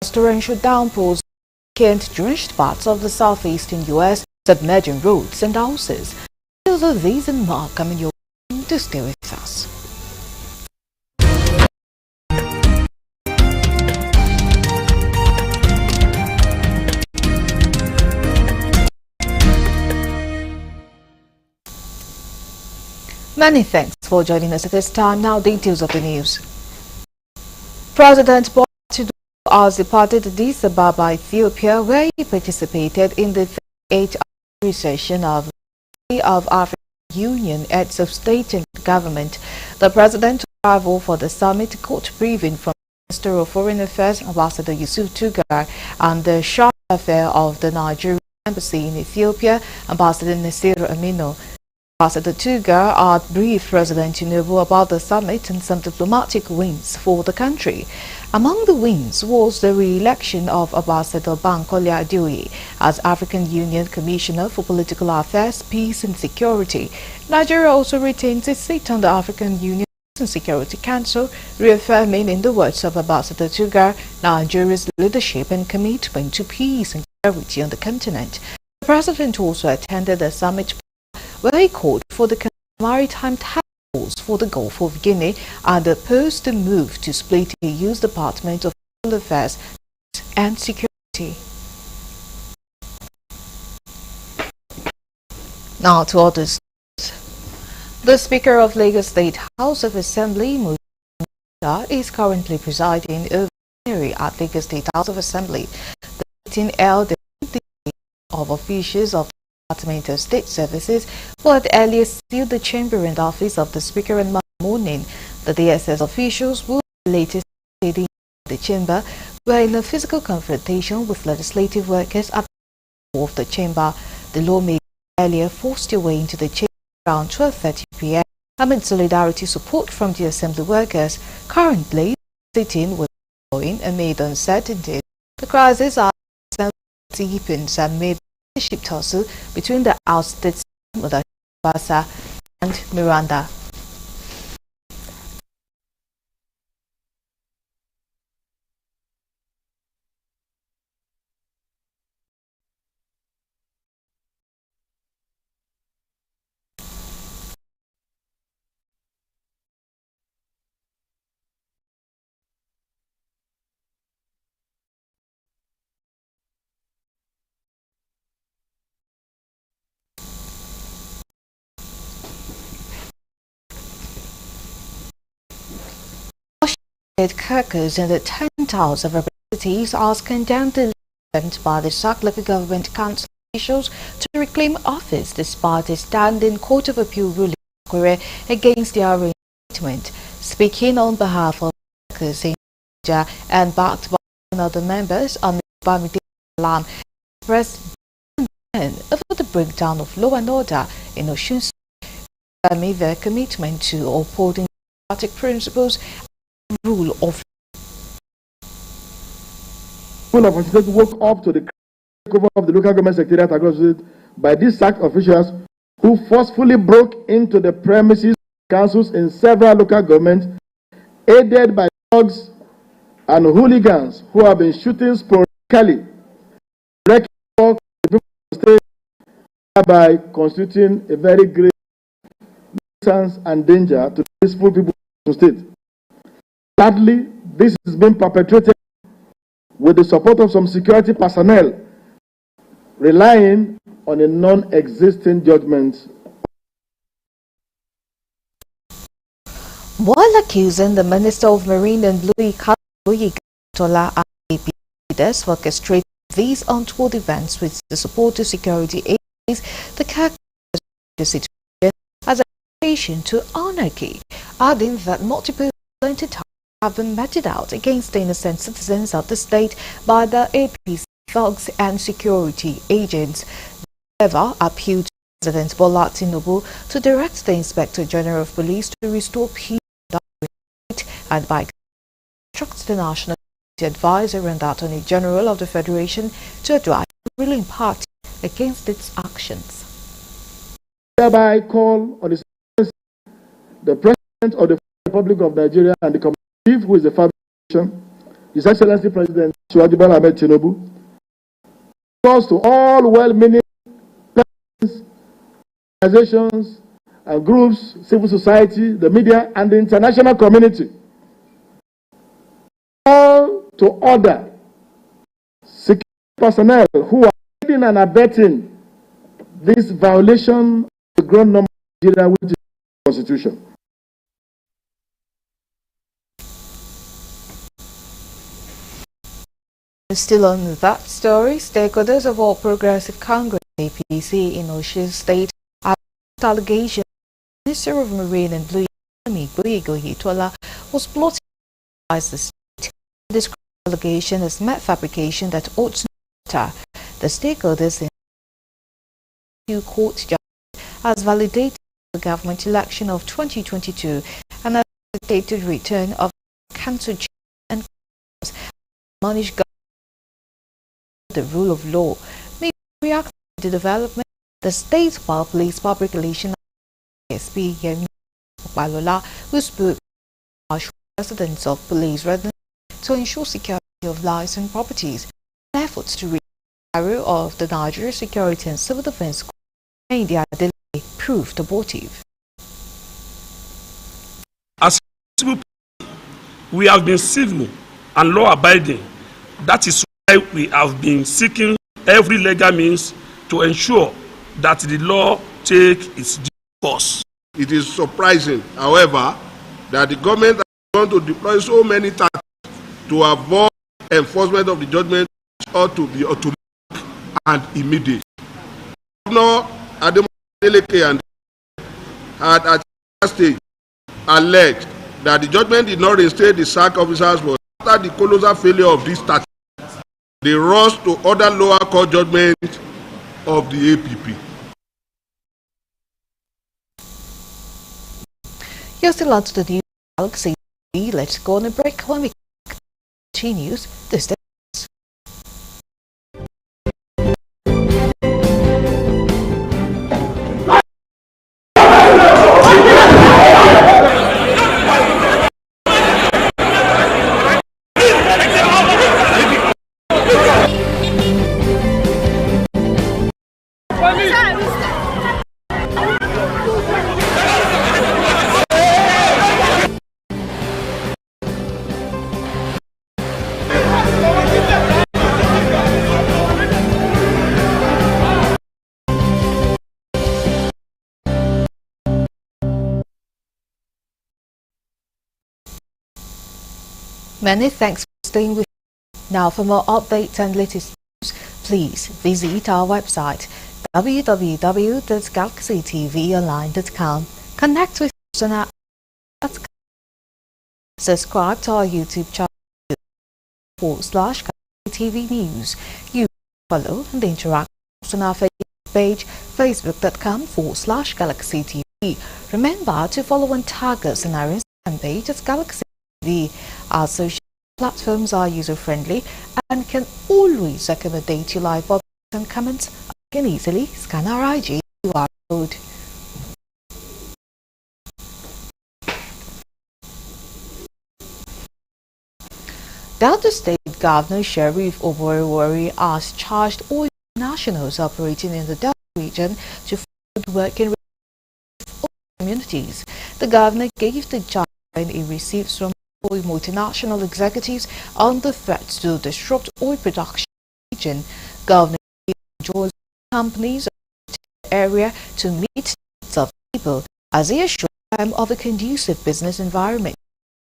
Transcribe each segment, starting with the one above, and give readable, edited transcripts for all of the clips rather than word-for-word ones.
Torrential downpours weakened drenched parts of the southeastern U.S., submerging roads and houses. Details of these and more coming your way to stay with us. Many thanks for joining us at this time. Now details of the news. President Bola Tinubu has departed Addis Ababa, Ethiopia, where he participated in the 38th session of the African Union Heads of State and Government. The president traveled for the summit, caught briefing from Minister of Foreign Affairs, Ambassador Yusuf Tugar, and the Charge d'Affaires of the Nigerian Embassy in Ethiopia, Ambassador Nasiru Aminu. Ambassador Tugar had briefed President Tinubu about the summit and some diplomatic wins for the country. Among the wins was the re-election of Ambassador Bankole Adeoye as African Union Commissioner for Political Affairs, Peace and Security. Nigeria also retains its seat on the African Union and Security Council, reaffirming, in the words of Ambassador Tugar, Nigeria's leadership and commitment to peace and security on the continent. The president also attended the summit where he called for the maritime task force for the Gulf of Guinea and opposed the move to split the EU's Department of Foreign Affairs and Security. Now to others. The Speaker of Lagos State House of Assembly, Musa, is currently presiding over the hearing at Lagos State House of Assembly. The meeting held of officials of Department of State Services who had earlier sealed the chamber and office of the Speaker on Monday morning. The DSS officials who later stayed in the chamber were in a physical confrontation with legislative workers at the door of the chamber. The lawmakers earlier forced their way into the chamber around 12:30 p.m. amid solidarity support from the assembly workers. Currently, the sitting was ongoing amid uncertainty. The crisis deepens amid ship tussle between the outstates of Basa and Miranda. Caucus in the 10th House of Representatives has condemned the attempt by the SAC local government council officials to reclaim office despite a standing Court of Appeal ruling against their arrangement. Speaking on behalf of caucus in Abuja and backed by other members, Bamide Alam expressed concern over the breakdown of law and order in Osun State, made their commitment to upholding democratic principles rule of state woke up to the takeover of the local government secretariat across the state by these SAC officials who forcefully broke into the premises of councils in several local governments, aided by thugs and hooligans who have been shooting sporadically, wrecking the people of the state, thereby constituting a very great nuisance and danger to the peaceful people of the state. Sadly, this has been perpetrated with the support of some security personnel relying on a non-existent judgment. While accusing the Minister of Marine and Blue Economy, Tola APP leaders for orchestrating these untoward events with the support of security agencies, the characterized the situation as a invitation to anarchy, adding that multiple violent attacks have been meted out against the innocent citizens of the state by the APC thugs and security agents. However, appealed to President Bola Tinubu to direct the Inspector General of Police to restore peace and by instruct the National Security Advisor and the Attorney General of the Federation to advise the ruling party against its actions. Hereby call on the President of the Republic of Nigeria and the Chief, who is the Federation, His Excellency President Asiwaju Bola Ahmed Tinubu, calls to all well-meaning persons, organizations and groups, civil society, the media, and the international community, all to order security personnel who are aiding and abetting this violation of the ground number of Nigeria, which is the Constitution. Still on that story, stakeholders of All Progressive Congress APC in Osun State are allegations the Minister of Marine and Blue Economy Gboyega Oyetola was plotting to advise the state. This allegation as met fabrication that ought to matter. The stakeholders in the court judge has validated the government election of 2022 and has dictated return of council and managed the rule of law. May react to the development. The State Police Public Relations SP Yemi Opalola, who spoke to residents of police residents to ensure security of lives and properties, and efforts to reach the arrow of the Nigeria Security and Civil Defense Corps made their delay proved abortive. As we have been civil and law-abiding. That is why we have been seeking every legal means to ensure that the law take its due course. It is surprising, however, that the government has gone to deploy so many tactics to avoid enforcement of the judgment, which ought to be automatic and immediate. Governor Ademola Adeleke and had at that stage alleged that the judgment did not reinstate the SAC officers, but after the colossal failure of this tactic, they rushed to order lower court judgment of the APP. You're still on to the news, Galaxy TV. Let's go on a break. When we continue, this day. Many thanks for staying with us. Now, for more updates and latest news, please visit our website www.galaxytvonline.com. Connect with us on our app. Subscribe to our YouTube channel /GalaxyTV News. You follow and interact on our Facebook page facebook.com/GalaxyTV. Remember to follow and tag us on our Instagram page at Galaxy TV. Our social platforms are user-friendly and can always accommodate your live updates and comments. You can easily scan our IG QR code. Delta State Governor Sheriff Oborevwori has charged all nationals operating in the Delta region to forward working with communities. The governor gave the charge when he received from multinational executives on the threat to disrupt oil production in the region. Governor enjoys companies in the area to meet the needs of people as he assured them of a conducive business environment.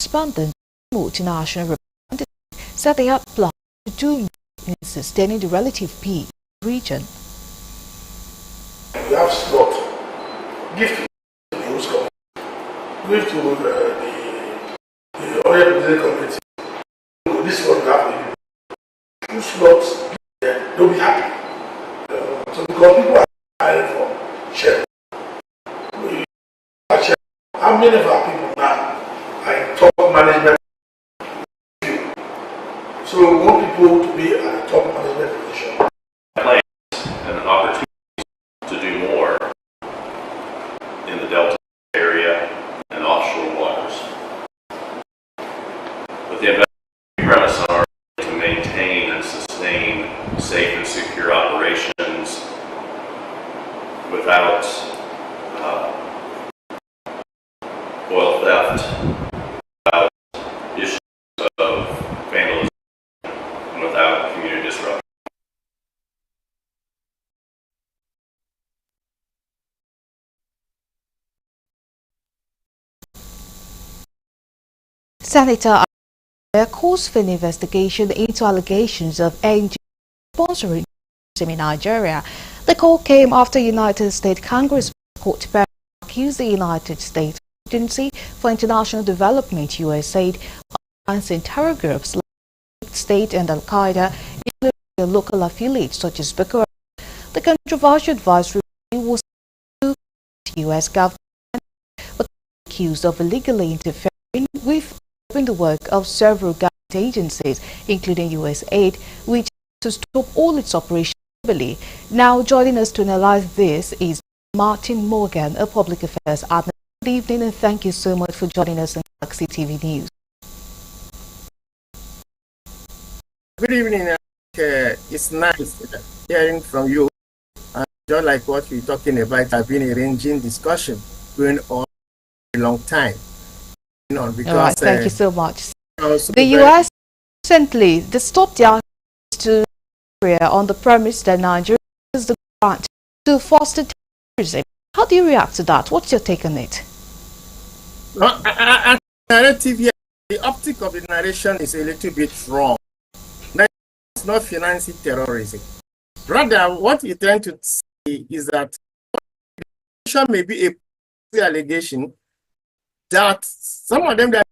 Respondents to multinational representatives said they had plans to do in sustaining the relative peace in the region. We have slot. Give to the host company. Give to the oil producing community. This is what we have. 2 slots, they'll be happy. So because people are hiring for sharing. How many of our people now are in top management? So we want people to be at the top management position. And an opportunity to do more in the Delta area and offshore waters. With the investment premise on our to maintain safe and secure operations without oil theft, without issues of vandalism, and without community disruption. Senator calls for an investigation into allegations of NGO sponsoring terrorism in Nigeria. The call came after United States Congress Court accused the United States Agency for International Development (USAID) of financing terror groups like State and Al-Qaeda, including their local affiliates such as Boko Haram. The controversial advisory was to the U.S. government, but accused of illegally interfering with the work of several government agencies, including USAID, which to stop all its operations globally. Now, joining us to analyze this is Martin Morgan, a public affairs analyst. Good evening, and thank you so much for joining us on Galaxy TV News. Good evening. It's nice hearing from you. And just like what we're talking about, I've been arranging discussion going on for a long time. Because, all right, thank you so much. The U.S. recently stopped the to Nigeria on the premise that Nigeria is the grant to foster terrorism. How do you react to that? What's your take on it? Narrative here, the optic of the narration is a little bit wrong. Nigeria is not financing terrorism. Rather, what we're trying to say is that may be a allegation that some of them that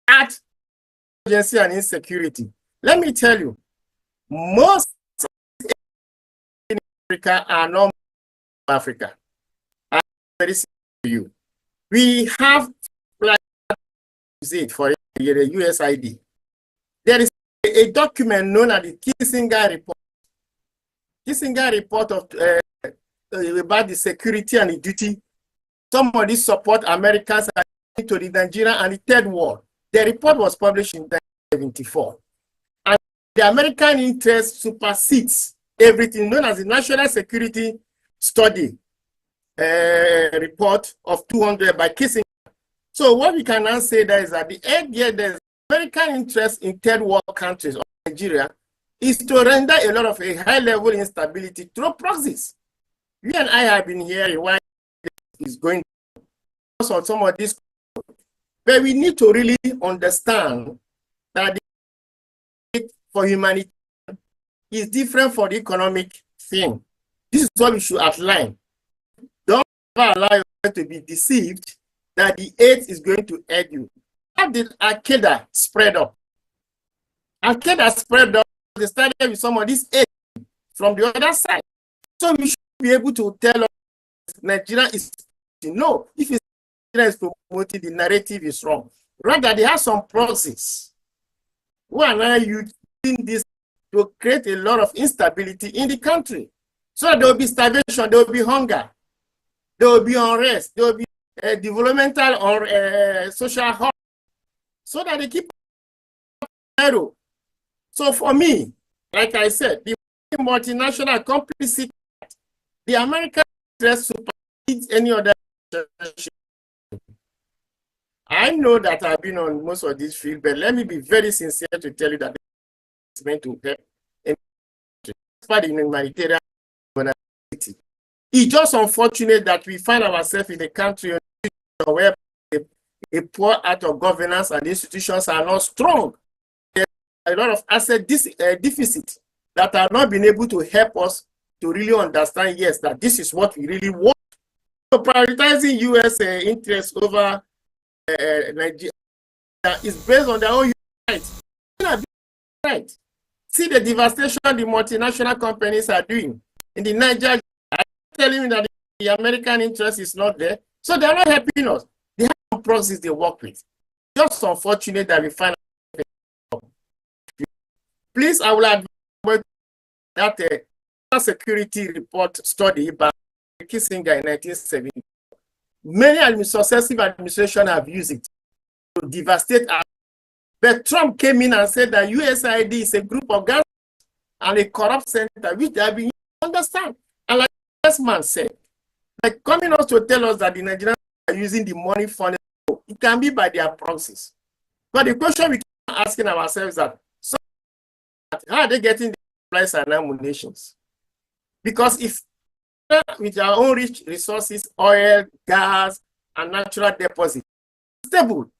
at agency and insecurity. Let me tell you, most in Africa are not Africa. I'm very serious to you. We have like for the USAID. There is a document known as the Kissinger Report. Kissinger Report of about the security and the duty. Somebody support Americans to the Nigeria and the Third World. The report was published in 1974. And the American interest supersedes everything known as the National Security Study report of 200 by Kissinger. So what we can now say there is that the idea there's American interest in Third World countries or Nigeria is to render a lot of a high-level instability through proxies. You and I have been hearing why is going on some of this, but we need to really understand that the for humanity is different for the economic thing. This is what we should outline. Don't allow yourself to be deceived that the aid is going to aid you. How did Al-Qaeda spread up? Al-Qaeda spread up. They started with some of this aid from the other side. So we should be able to tell us Nigeria is no. If Nigeria is promoting, the narrative is wrong. Rather, they have some proxies who are now using this to create a lot of instability in the country. So there will be starvation, there will be hunger, there will be unrest, there will be developmental or social harm. So that they keep narrow. So for me, like I said, the multinational complicity, the American interest supersedes any other. I know that I've been on most of this field, but let me be very sincere to tell you that it's meant to help in humanitarian vulnerability. It's just unfortunate that we find ourselves in a country where a poor art of governance and institutions are not strong. There's a lot of asset deficit that are not been able to help us to really understand, yes, that this is what we really want. So prioritizing U.S. interests over Nigeria is based on their own rights. Right. See the devastation the multinational companies are doing in the Niger. I'm telling you that the American interest is not there, so they're not helping us. They have some proxies they work with. Just unfortunate that we find. Please, I will advise that security report study by Kissinger in 1970. Many successive administrations have used it to devastate us. But Trump came in and said that USAID is a group of guys, and a corrupt center, which they have been understand. And like this man said, like coming out to tell us that the Nigerians are using the money funded, it can be by their proxies. But the question we keep asking ourselves is that, so how are they getting the supplies and ammunitions? Because if with our own rich resources, oil, gas, and natural deposits, stable,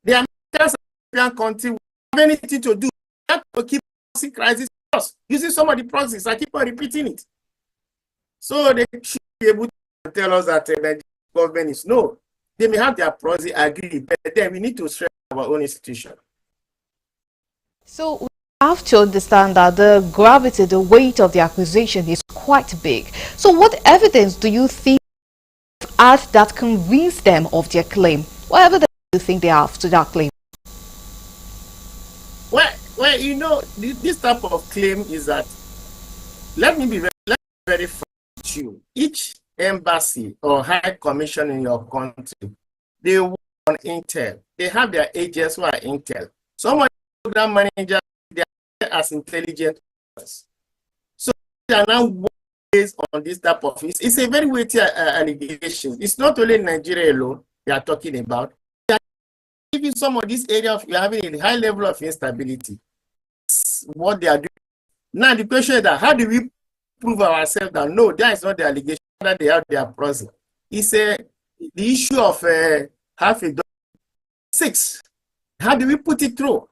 the Americans and European countries will have anything to do to keep the crisis using some of the proxies. I keep on repeating it. So they should be able to tell us that the government is no. They may have their proxy, agree, but then we need to strengthen our own institution. So we have to understand that the gravity, the weight of the accusation is quite big. So what evidence do you think that convince them of their claim? What evidence do you think they have to that claim? Well, you know, this type of claim is that, let me be very frank with you. Each embassy or high commission in your country, they work on intel. They have their agents who are intel. Some of the program managers, they are as intelligent as. So they are now based on this type of things. It's a very weighty allegation. It's not only Nigeria alone they are talking about. They are even some of this area of, you are having a high level of instability. That's what they are doing. Now the question is that how do we prove ourselves that no, that is not the allegation that they have their process? It's the issue of half a dozen, 6. How do we put it through?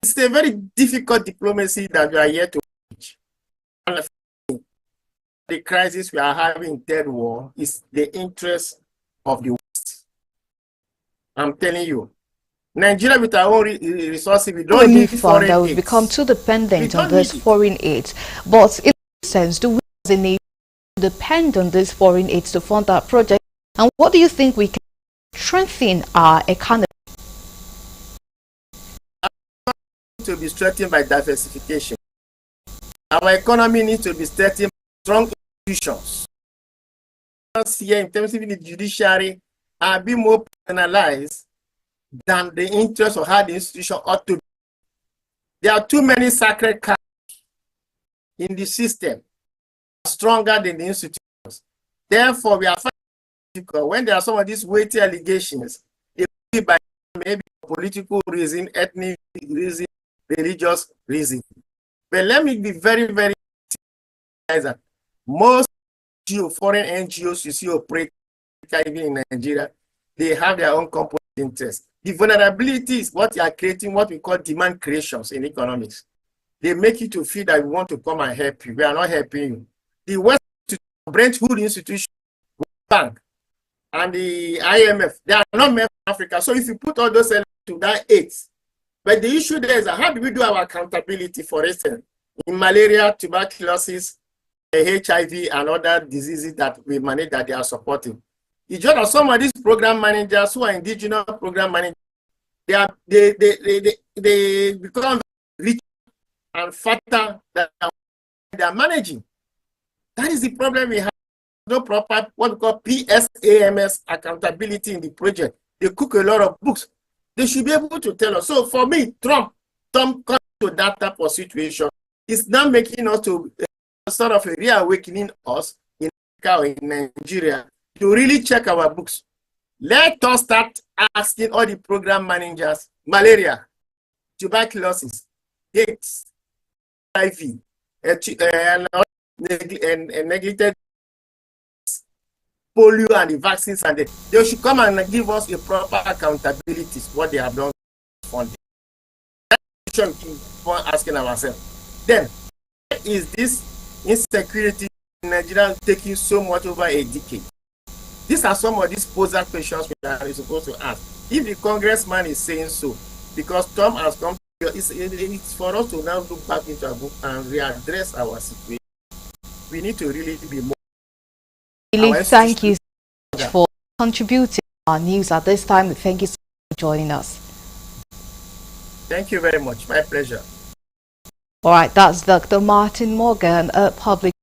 It's a very difficult diplomacy that we are here to reach. The crisis we are having in third war is the interest of the West. I'm telling you, Nigeria with our own resources, we don't need foreign that we've aid. become too dependent on this foreign aid. But in a sense, do we as a nation depend on this foreign aid to fund our project? And what do you think we can strengthen our economy? To be strengthened by diversification. Our economy needs to be strengthened by strong institutions. Here, in terms of the judiciary, are being more penalized than the interest of how the institution ought to be. There are too many sacred cows in the system, stronger than the institutions. Therefore, we are finding when there are some of these weighty allegations, it will be by maybe political reason, ethnic reason, religious reason. But let me be very, very clear that most foreign NGOs you see operate even in Nigeria, they have their own component interests. The vulnerability is what you are creating, what we call demand creations in economics. They make you to feel that we want to come and help you. We are not helping you. The West Brentwood Institution, Bank, and the IMF, they are not meant for Africa. So if you put all those elements to that 8, but the issue there is how do we do our accountability, for instance, in malaria, tuberculosis, HIV, and other diseases that we manage that they are supporting. It's just that some of these program managers who are indigenous program managers, they become rich and fatter than they are managing. That is the problem we have. No proper what we call PSAMS accountability in the project. They cook a lot of books. They should be able to tell us. So for me, Trump comes to that type of situation. It's now making us to sort of a reawakening us in Africa or in Nigeria to really check our books. Let us start asking all the program managers, malaria, tuberculosis, AIDS, HIV, and neglected polio and the vaccines, and they should come and give us a proper accountability what they have done funding. That's the question asking ourselves. Then, is this insecurity in Nigeria taking so much over a decade? These are some of these posed questions we are supposed to ask. If the congressman is saying so, because Trump has come, it's for us to now look back into our book and readdress our situation. We need to really be more. Really, thank you so much for contributing to our news at this time. Thank you so much for joining us. Thank you very much. My pleasure. All right, that's Dr. Martin Morgan, a public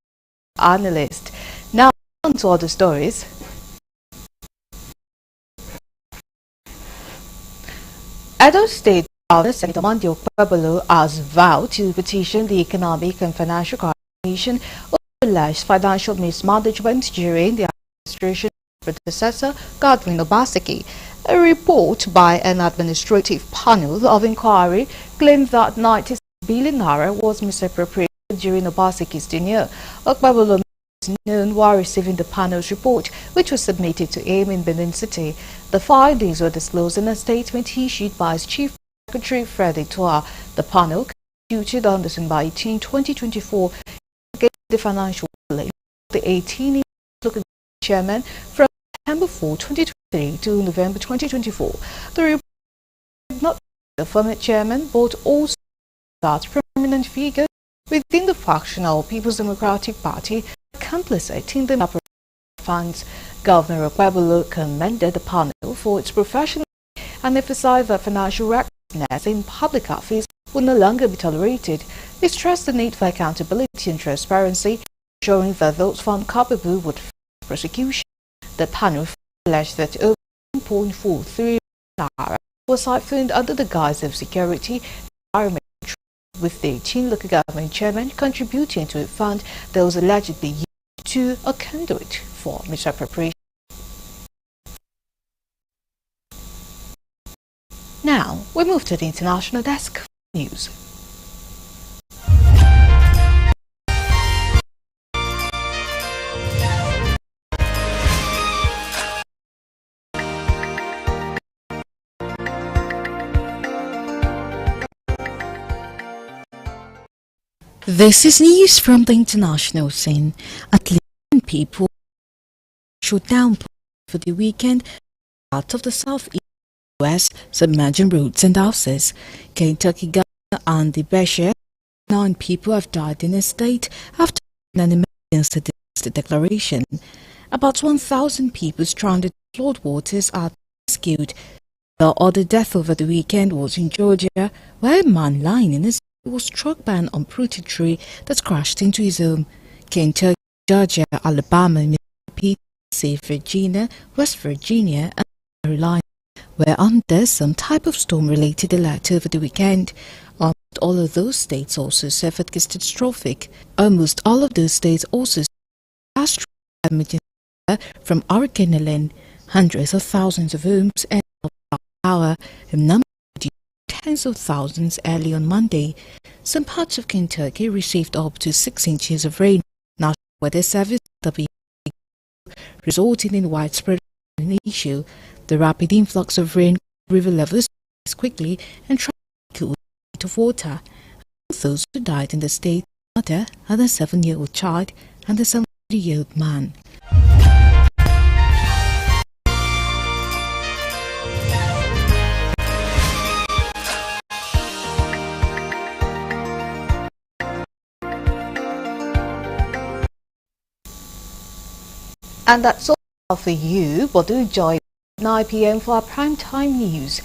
analyst. Now, on to other stories. Edo State Governor Senator Monday Okpebholo has vowed to petition the Economic and Financial Commission over alleged financial mismanagement during the administration of predecessor Godwin Obaseki. A report by an administrative panel of inquiry claimed that 96 billion naira was misappropriated during Obaseki's tenure. Okpebholo is known while receiving the panel's report, which was submitted to him in Benin City. The findings were disclosed in a statement issued by his Chief Secretary Freddy Toa. The panel, constituted on December 18, 2024, against the financial claim of the 18 local chairman from September 4, 2023 to November 2024. The report did not the former chairman, but also that prominent figures within the factional People's Democratic Party complicit in the funds. Governor Okpebholo commended the panel for its professionalism and emphasized that financial recklessness in public office will no longer be tolerated. He stressed the need for accountability and transparency, ensuring that those found culpable would face prosecution. The panel alleged that over 1.43 naira was siphoned under the guise of security environment, with the 18 local government chairman contributing to a fund that was allegedly used to a conduit for misappropriation. Now, we move to the international desk news. This is news from the international scene. At least 10 people shut down for the weekend out of the southeast US, submerging roads and houses. Kentucky Governor Andy Beshear, 9 people have died in the state after an emergency declaration. About 1,000 people stranded in floodwaters are rescued. The other death over the weekend was in Georgia, where a man lying in his was struck by an uprooted tree that crashed into his home. Kentucky, Georgia, Alabama, Mississippi, Virginia, West Virginia, and Carolina were under some type of storm-related alert over the weekend. Almost all of those states also suffered catastrophic. Almost all of those states also passed through emergency from Hurricane Helene. Hundreds of thousands of homes and power, a number tens of thousands early on Monday. Some parts of Kentucky received up to 6 inches of rain. National Weather Service resulting in widespread issue. The rapid influx of rain river levels quickly and tried of water. Those who died in the state, mother and a 7-year-old child and a 70-year-old man. And that's all for you, but do join 9 p.m. for our primetime news.